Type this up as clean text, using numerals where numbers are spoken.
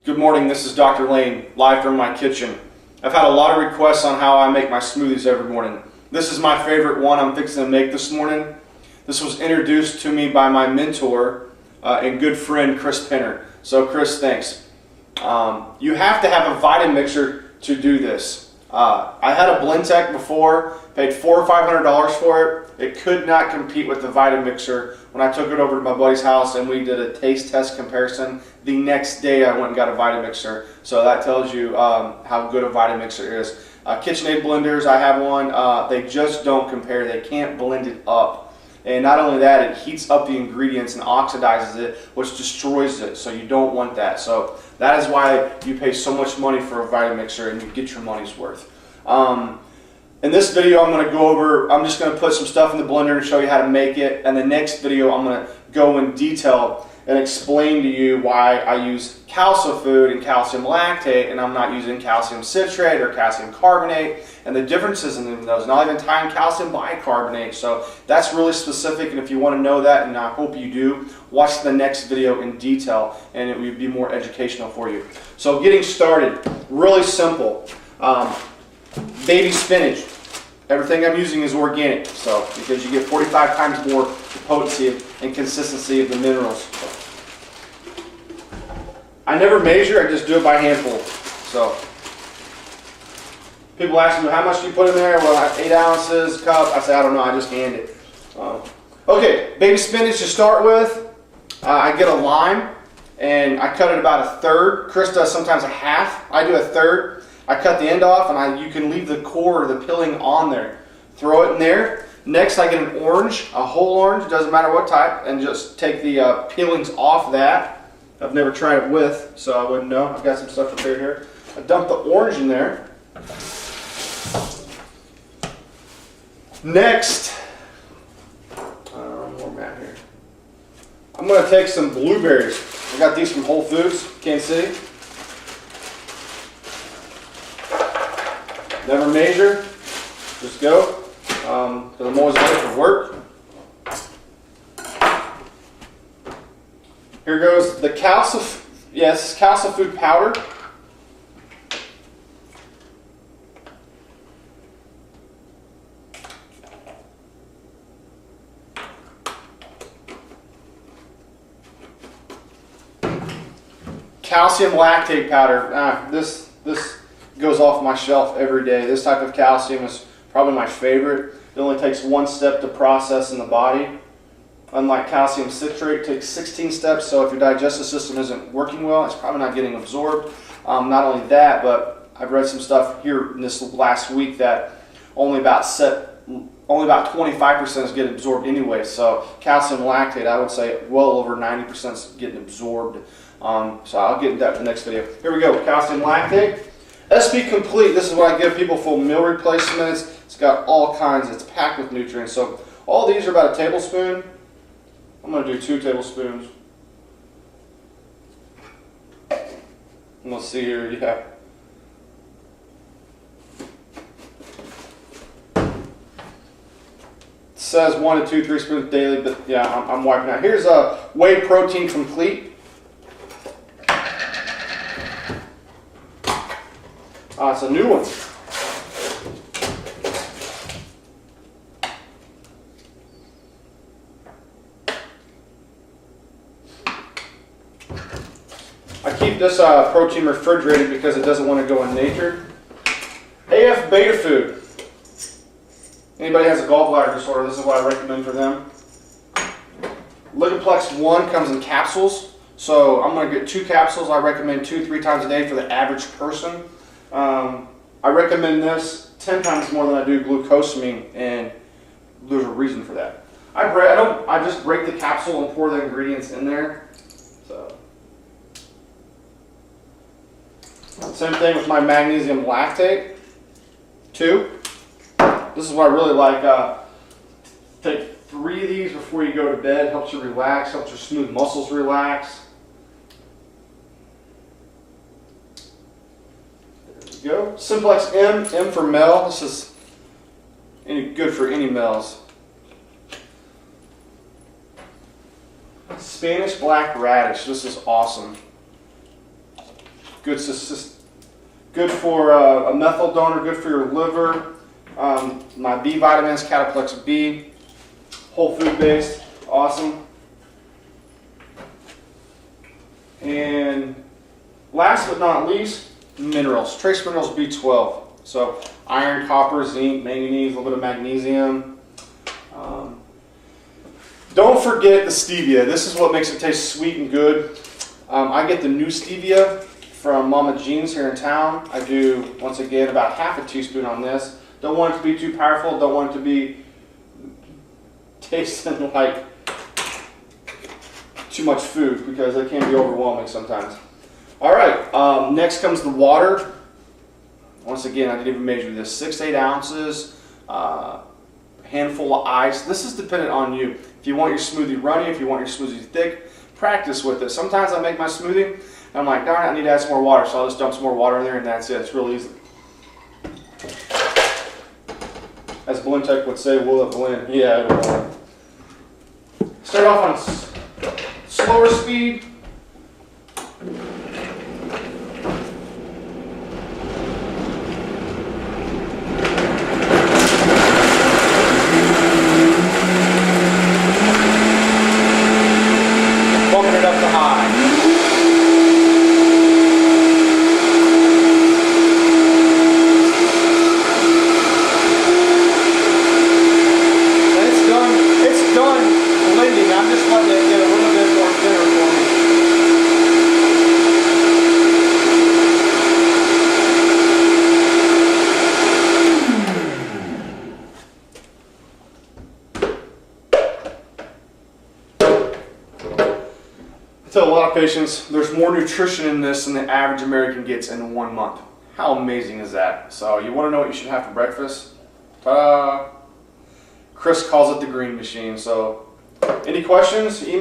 Good morning, this is Dr. Lane, live from my kitchen. I've had a lot of requests on how I make my smoothies every morning. This is my favorite one I'm fixing to make this morning. This was introduced to me by my mentor and good friend, Chris Penner. So Chris, thanks. You have to have a Vitamixer to do this. I had a Blendtec before, paid $400 or $500 for it. It could not compete with the Vitamixer. When I took it over to my buddy's house and we did a taste test comparison, the next day I went and got a Vitamixer. So that tells you how good a Vitamixer is. KitchenAid blenders, I have one. They just don't compare. They can't blend it up. And not only that, it heats up the ingredients and oxidizes it, which destroys it. So you don't want that. So that is why you pay so much money for a Vitamixer and you get your money's worth. In this video, I'm going to go over, I'm just going to put some stuff in the blender and show you how to make it. And the next video, I'm going to go in detail and explain to you why I use calcifood and calcium lactate and I'm not using calcium citrate or calcium carbonate and the differences in those, not even tying calcium bicarbonate. So that's really specific, and if you want to know that, and I hope you do, watch the next video in detail and it will be more educational for you. So getting started, really simple. Baby spinach. Everything I'm using is organic, so because you get 45 times more potency and consistency of the minerals. I never measure, I just do it by handful. So people ask me, how much do you put in there? Well, 8 ounces, cup. I say, I don't know, I just hand it. Okay, baby spinach to start with. I get a lime and I cut it about 1/3. Chris does sometimes 1/2. I do 1/3. I cut the end off and you can leave the core or the peeling on there. Throw it in there. Next I get an orange, a whole orange, doesn't matter what type, and just take the peelings off that. I've never tried it with, so I wouldn't know. I've got some stuff prepared here. I dump the orange in there. Next, more mat here. I'm going to take some blueberries. I got these from Whole Foods, Kansas City. Never measure, just go, because I'm always late for work. Here goes the calcifood powder. Calcium lactate powder. This goes off my shelf every day. This type of calcium is probably my favorite. It only takes 1 step to process in the body. Unlike calcium citrate, it takes 16 steps, so if your digestive system isn't working well, it's probably not getting absorbed. Not only that, but I've read some stuff here in this last week that only about 25% is getting absorbed anyway. So calcium lactate, I would say well over 90% is getting absorbed. So I'll get into that in the next video. Here we go, calcium lactate. SP Complete, this is what I give people for meal replacements. It's got all kinds, it's packed with nutrients. So all these are about a tablespoon. I'm going to do 2 tablespoons. Let's see here, yeah. It says 1 to 2, 3 spoons daily, but yeah, I'm wiping out. Here's a Whey Protein Complete. It's a new one. I keep this protein refrigerated because it doesn't want to go in nature. AF Beta Food. Anybody has a gallbladder disorder, this is what I recommend for them. Ligaplex 1 comes in capsules. So I'm going to get 2 capsules. I recommend 2-3 times a day for the average person. I recommend this 10 times more than I do glucosamine, and there's a reason for that. I just break the capsule and pour the ingredients in there. So same thing with my magnesium lactate. 2. This is what I really like. Take 3 of these before you go to bed. Helps you relax, helps your smooth muscles relax. Go. Simplex M for male. This is good for any males. Spanish black radish. This is awesome. Good for a methyl donor, good for your liver. My B vitamins, Cataplex B, whole food based, awesome. And last but not least, minerals. Trace minerals B12. So iron, copper, zinc, manganese, a little bit of magnesium. Don't forget the stevia. This is what makes it taste sweet and good. I get the new stevia from Mama Jean's here in town. I do, once again, about half a teaspoon on this. Don't want it to be too powerful. Don't want it to be tasting like too much food, because it can be overwhelming sometimes. All right, next comes the water. Once again, I didn't even measure this. 6 to 8 ounces, handful of ice. This is dependent on you. If you want your smoothie runny, if you want your smoothie thick, practice with it. Sometimes I make my smoothie, and I'm like, darn it, I need to add some more water. So I'll just dump some more water in there, and that's it. It's real easy. As Blintech would say, will it blend? Yeah, it will. Start off on slower speed. Bumping it up to high. It's done blending. I'm just letting it get a little bit more thinner for me. I tell a lot of patients there's more nutrition in this than the average American gets in 1 month. How amazing is that? So you want to know what you should have for breakfast? Ta-da! Chris calls it the green machine. So any questions? Email